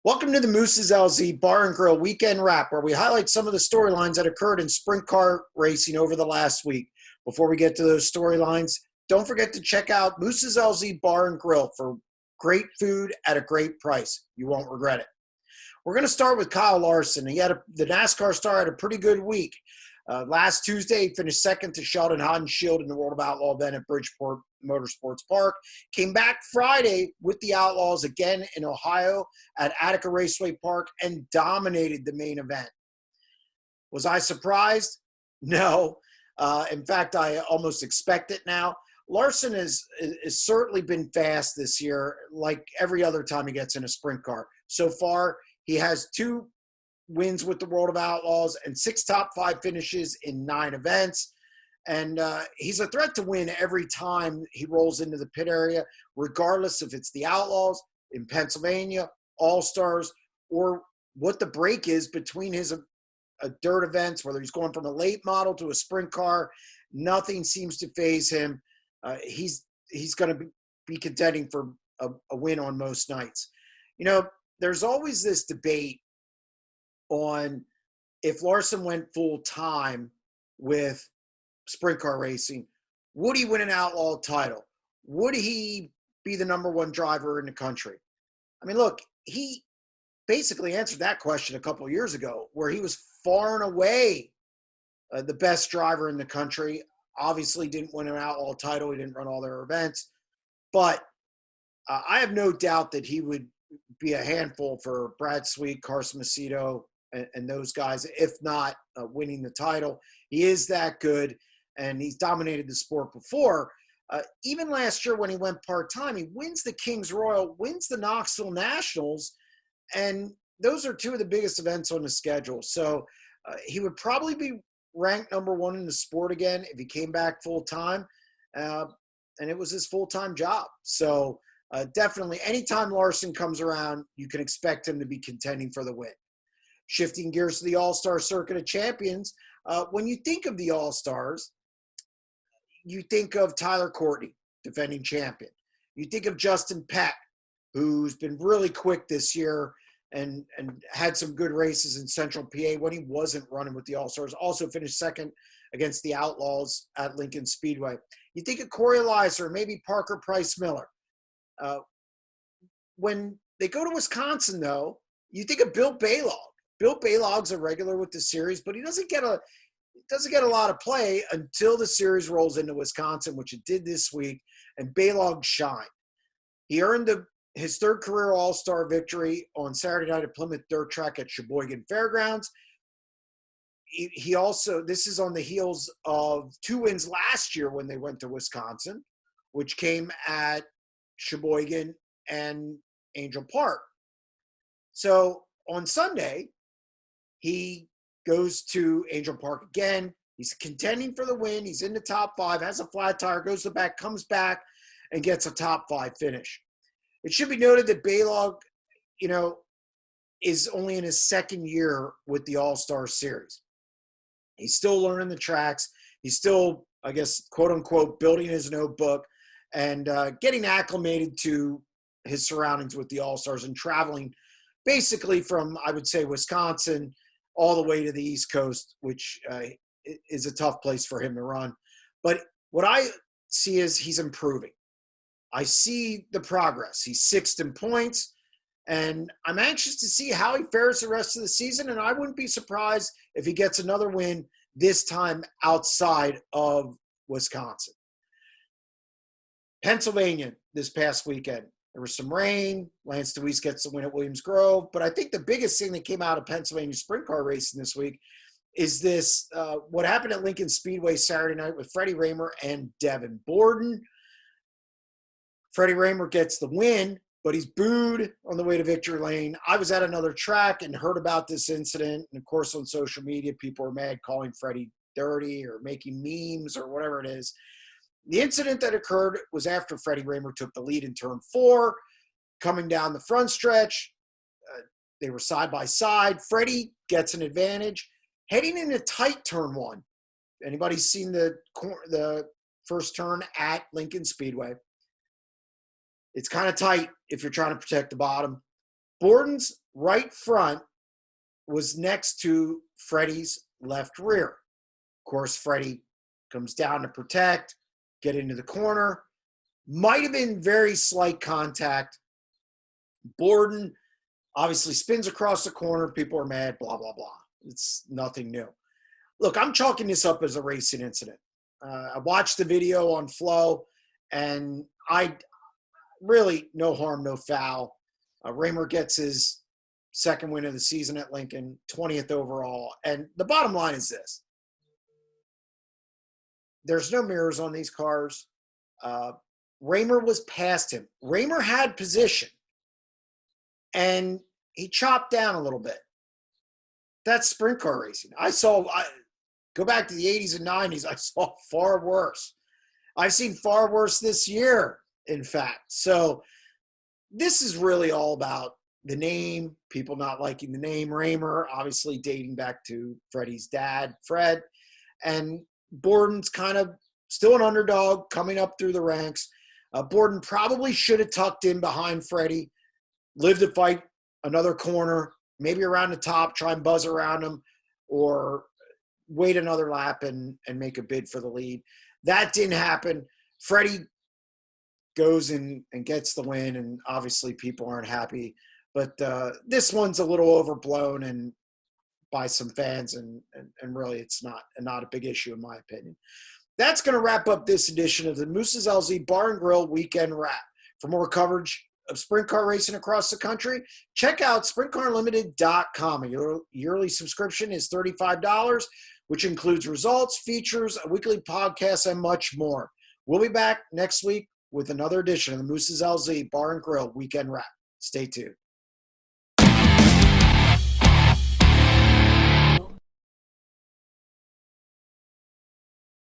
Welcome to the Moose's LZ Bar and Grill Weekend Wrap, where we highlight some of the storylines that occurred in sprint car racing over the last week. Before we get to those storylines, don't forget to check out Moose's LZ Bar and Grill for great food at a great price. You won't regret it. We're going to start with Kyle Larson. The NASCAR star had a pretty good week. Last Tuesday, he finished second to Sheldon Haudenschild in the World of Outlaws event at Bridgeport Motorsports Park. Came back Friday with the Outlaws again in Ohio at Attica Raceway Park and dominated the main event. Was I surprised? No. In fact, I almost expect it now. Larson has certainly been fast this year, like every other time he gets in a sprint car. So far, he has 2 wins with the World of Outlaws and 6 top 5 finishes in 9 events. And he's a threat to win every time he rolls into the pit area, regardless if it's the Outlaws in Pennsylvania, All-Stars, or what the break is between his dirt events, whether he's going from a late model to a sprint car. Nothing seems to faze him. He's going to be contending for a win on most nights. You know, there's always this debate on if Larson went full time with sprint car racing, would he win an outlaw title? Would he be the #1 driver in the country? I mean, look, he basically answered that question a couple of years ago, where he was far and away the best driver in the country. Obviously didn't win an outlaw title. He didn't run all their events, but I have no doubt that he would be a handful for Brad Sweet, Carson Macedo, and those guys, if not winning the title. He is that good, and he's dominated the sport before. Even last year when he went part-time, he wins the Kings Royal, wins the Knoxville Nationals, and those are 2 of the biggest events on the schedule. So he would probably be ranked #1 in the sport again if he came back full-time, and it was his full-time job. So definitely, anytime Larson comes around, you can expect him to be contending for the win. Shifting gears to the All-Star Circuit of Champions, when you think of the All-Stars, you think of Tyler Courtney, defending champion. You think of Justin Peck, who's been really quick this year and had some good races in Central PA when he wasn't running with the All-Stars. Also finished second against the Outlaws at Lincoln Speedway. You think of Corey Eliza, or maybe Parker Price Miller. When they go to Wisconsin, though, you think of Bill Balog. Bill Balog's a regular with the series, but he doesn't get a lot of play until the series rolls into Wisconsin, which it did this week, and Balog shined. He earned his 3rd career All-Star victory on Saturday night at Plymouth Dirt Track at Sheboygan Fairgrounds. He also, this is on the heels of 2 wins last year when they went to Wisconsin, which came at Sheboygan and Angel Park. So on Sunday, he goes to Angel Park again. He's contending for the win. He's in the top 5, has a flat tire, goes to the back, comes back, and gets a top 5 finish. It should be noted that Balog, is only in his 2nd year with the All-Star Series. He's still learning the tracks. He's still, I guess, quote-unquote, building his notebook and getting acclimated to his surroundings with the All-Stars and traveling basically from, I would say, Wisconsin all the way to the East Coast, which is a tough place for him to run. But what I see is he's improving. I see the progress. He's 6th in points, and I'm anxious to see how he fares the rest of the season, and I wouldn't be surprised if he gets another win, this time outside of Wisconsin. Pennsylvania this past weekend. There was some rain. Lance DeWeese gets the win at Williams Grove. But I think the biggest thing that came out of Pennsylvania sprint car racing this week is this, what happened at Lincoln Speedway Saturday night with Freddie Rahmer and Devon Borden. Freddie Rahmer gets the win, but he's booed on the way to victory lane. I was at another track and heard about this incident. And, of course, on social media, people are mad, calling Freddie dirty or making memes or whatever it is. The incident that occurred was after Freddie Rahmer took the lead in turn 4, coming down the front stretch. They were side by side. Freddie gets an advantage heading into tight turn 1. Anybody seen the first turn at Lincoln Speedway? It's kind of tight if you're trying to protect the bottom. Borden's right front was next to Freddie's left rear. Of course, Freddie comes down to protect, get into the corner. Might have been very slight contact. Borden obviously spins across the corner. People are mad, blah, blah, blah. It's nothing new. Look, I'm chalking this up as a racing incident. I watched the video on Flow, and I really, no harm, no foul. Rahmer gets his second win of the season at Lincoln, 20th overall. And the bottom line is this. There's no mirrors on these cars. Rahmer was past him. Rahmer had position, and he chopped down a little bit. That's sprint car racing. Go back to the 80s and 90s, I saw far worse. I've seen far worse this year, in fact. So this is really all about the name, people not liking the name Rahmer, obviously dating back to Freddie's dad, Fred. And Borden's kind of still an underdog coming up through the ranks. Borden probably should have tucked in behind Freddie, lived to fight another corner, maybe around the top, try and buzz around him, or wait another lap and make a bid for the lead. That didn't happen. Freddie goes and gets the win, and obviously people aren't happy. But this one's a little overblown and by some fans, and really it's not a big issue in my opinion. That's going to wrap up this edition of the Moose's LZ Bar and Grill Weekend Wrap. For more coverage of sprint car racing across the country, check out sprintcarlimited.com. A yearly subscription is $35, which includes results, features, a weekly podcast, and much more. We'll be back next week with another edition of the Moose's LZ Bar and Grill Weekend Wrap. Stay tuned.